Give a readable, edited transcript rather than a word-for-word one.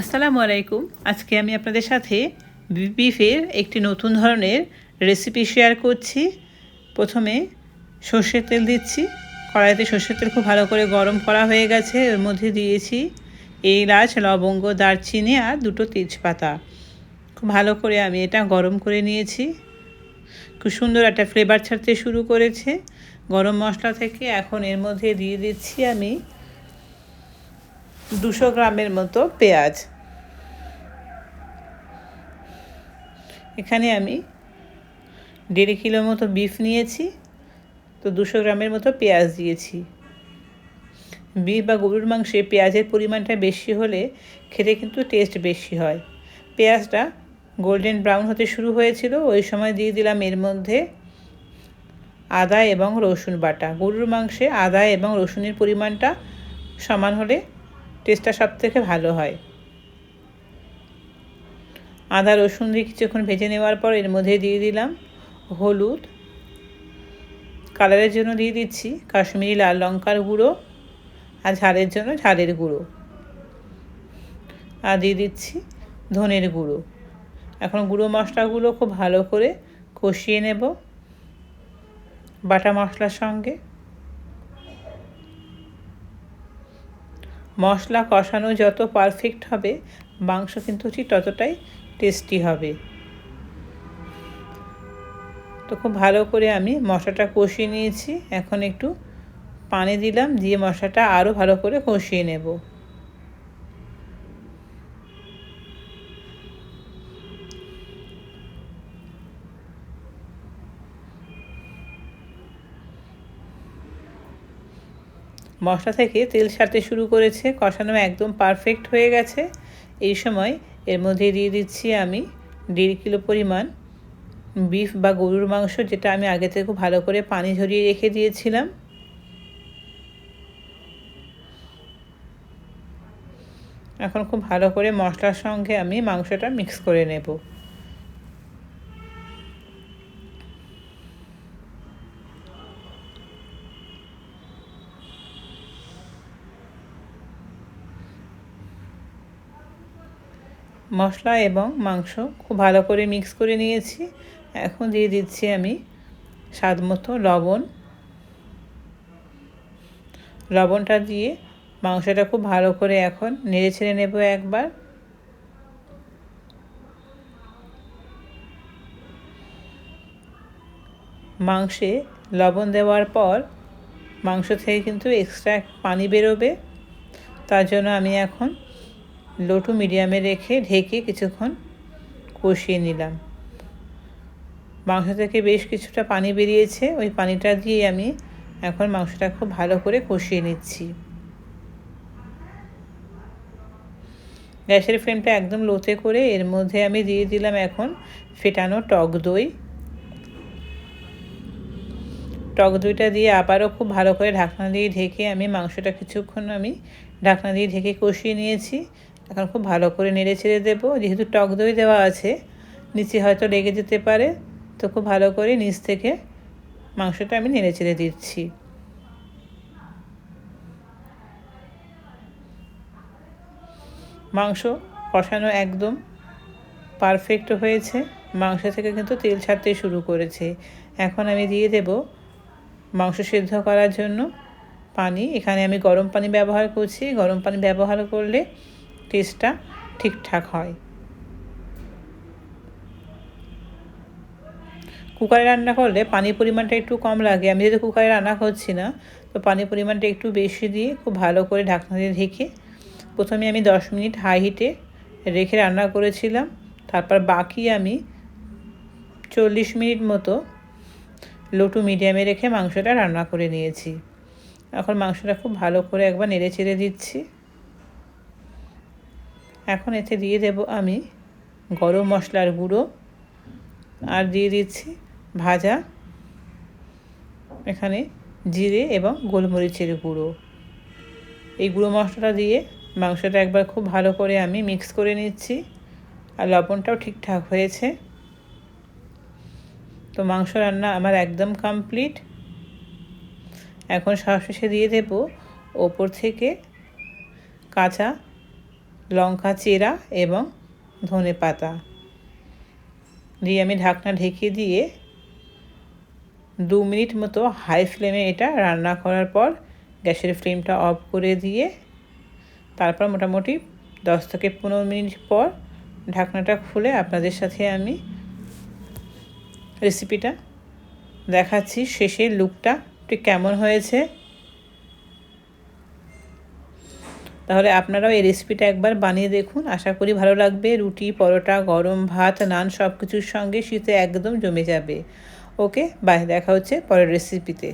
আসসালামু আলাইকুম। আজকে আমি আপনাদের সাথে বিফের একটি নতুন ধরনের রেসিপি শেয়ার করছি। প্রথমে সর্ষের তেল দিচ্ছি। কড়াইতে সর্ষের তেল খুব ভালো করে গরম করা হয়ে গেছে। এর মধ্যে দিয়েছি এলাচ, লবঙ্গ, দারচিনি আর দুটো তেজপাতা। খুব ভালো করে আমি এটা গরম করে নিয়েছি। খুব সুন্দর একটা ফ্লেভার ছাড়তে শুরু করেছে গরম মশলা থেকে। এখন এর মধ্যে দিয়ে দিচ্ছি আমি 200 গ্রামের মতো পেঁয়াজ। এখানে আমি 1.5 কিলো মতো বিফ নিয়েছি, তো 200 গ্রামের মতো পেঁয়াজ দিয়েছি। বিফ বা গরুর মাংসে পেঁয়াজের পরিমাণটা বেশি হলে খেতে কিন্তু টেস্ট বেশি হয়। পেঁয়াজটা গোল্ডেন ব্রাউন হতে শুরু হয়েছিল, ওই সময় দিয়ে দিলাম এর মধ্যে আদা এবং রসুন বাটা। গরুর মাংসে আদা এবং রসুনের পরিমাণটা সমান হলে টেস্টটা সবথেকে ভালো হয়। আদা রসুন দিয়ে কিছুক্ষণ ভেজে নেওয়ার পর এর মধ্যে দিয়ে দিলাম হলুদ, কালারের জন্য দিয়ে দিচ্ছি কাশ্মীরি লাল লঙ্কার গুঁড়ো, আর ঝালের জন্য ঝালের গুঁড়ো, আর দিয়ে দিচ্ছি ধনের গুঁড়ো। এখন গুঁড়ো মশলাগুলো খুব ভালো করে কষিয়ে নেব বাটা মশলার সঙ্গে। মশলা কষানো যত পারফেক্ট হবে মাংস কিন্তু ঠিক ততটাই টেস্টি হবে। তো খুব ভালো করে আমি মশলাটা কষিয়ে নিয়েছি। এখন একটু পানি দিলাম, দিয়ে মশলাটা আরও ভালো করে কষিয়ে নেব। মশলা থেকে তেল ছাড়তে শুরু করেছে, কষানো একদম পারফেক্ট হয়ে গেছে। এই সময় এর মধ্যে দিয়ে দিচ্ছি আমি 1.5 কিলো পরিমাণ বিফ বা গরুর মাংস, যেটা আমি আগে থেকে খুব ভালো করে পানি ঝরিয়ে রেখে দিয়েছিলাম। এখন খুব ভালো করে মশলার সঙ্গে আমি মাংসটা মিক্স করে নেব। মশলা এবং মাংস খুব ভালো করে মিক্স করে নিয়েছি। এখন দিয়ে দিচ্ছি আমি স্বাদ মতো লবণ। লবণটা দিয়ে মাংসটা খুব ভালো করে এখন নেড়ে ছেড়ে নেব একবার। মাংসে লবণ দেওয়ার পর মাংস থেকে কিন্তু এক্সট্রা পানি বেরোবে, তার জন্য আমি এখন লো টু মিডিয়ামে রেখে ঢেকে কিছুক্ষণ কষিয়ে নিলাম। মাংস থেকে বেশ কিছুটা পানি বেরিয়েছে, ওই পানিটা দিয়ে আমি এখন মাংসটা খুব ভালো করে কষিয়ে নিচ্ছি। গ্যাসের ফ্লেমটা একদম লোতে করে এর মধ্যে আমি দিয়ে দিলাম এখন ফেটানো টক দই। টক দইটা দিয়ে আবারও খুব ভালো করে ঢাকনা দিয়ে ঢেকে আমি মাংসটা কিছুক্ষণ ঢাকনা দিয়ে ঢেকে কষিয়ে নিয়েছি। এখন খুব ভালো করে নেড়ে ছেড়ে দেবো। যেহেতু টক দই দেওয়া আছে নিচে হয়তো লেগে যেতে পারে, তো খুব ভালো করে নিচ থেকে মাংসটা আমি নেড়ে ছেড়ে দিচ্ছি। মাংস কষানো একদম পারফেক্ট হয়েছে, মাংস থেকে কিন্তু তেল ছাড়তে শুরু করেছে। এখন আমি দিয়ে দেব মাংস সিদ্ধ করার জন্য পানি। এখানে আমি গরম পানি ব্যবহার করছি। গরম পানি ব্যবহার করলে টেস্টটা ঠিকঠাক হয়। কুকারে রান্না করলে পানির পরিমাণটা একটু কম লাগে। আমি যেহেতু কুকারে রান্না করছি না, তো পানির পরিমাণটা একটু বেশি দিয়ে খুব ভালো করে ঢাকনা দিয়ে ঢেকে প্রথমে আমি 10 মিনিট হাই হিটে রেখে রান্না করেছিলাম। তারপর বাকি আমি 40 মিনিট মতো লো টু মিডিয়ামে রেখে মাংসটা রান্না করে নিয়েছি। এখন মাংসটা খুব ভালো করে একবার নেড়ে চেড়ে দিচ্ছি। এখন এতে দিয়ে দেব আমি গরম মশলার গুঁড়ো, আর দিয়ে দিচ্ছি ভাজা এখানে জিরে এবং গোলমরিচের গুঁড়ো। এই গুঁড়ো মশলাটা দিয়ে মাংসটা একবার খুব ভালো করে আমি মিক্স করে নিচ্ছি। আর লবণটাও ঠিকঠাক হয়েছে। তো মাংস রান্না আমার একদম কমপ্লিট। এখন সবশেষে দিয়ে দেব ওপর থেকে কাঁচা লঙ্কা চেরা এবং ধনে পাতা দিয়ে আমি ঢাকনা ঢেকে দিয়ে 2 মিনিট মতো হাই ফ্লেমে এটা রান্না করার পর গ্যাসের ফ্লেমটা অফ করে দিয়ে তারপর মোটামুটি 10 থেকে 15 মিনিট পর ঢাকনাটা খুলে আপনাদের সাথে আমি রেসিপিটা দেখাচ্ছি শেষের লুকটা ঠিক কেমন হয়েছে। তাহলে আপনারাও এই রেসিপিটা একবার বানিয়ে দেখুন, আশা করি ভালো লাগবে। রুটি, পরোটা, গরম ভাত, নান সব কিছুর সঙ্গে শীতে একদম জমে যাবে। ওকে, বাই, দেখা হচ্ছে পরের রেসিপিতে।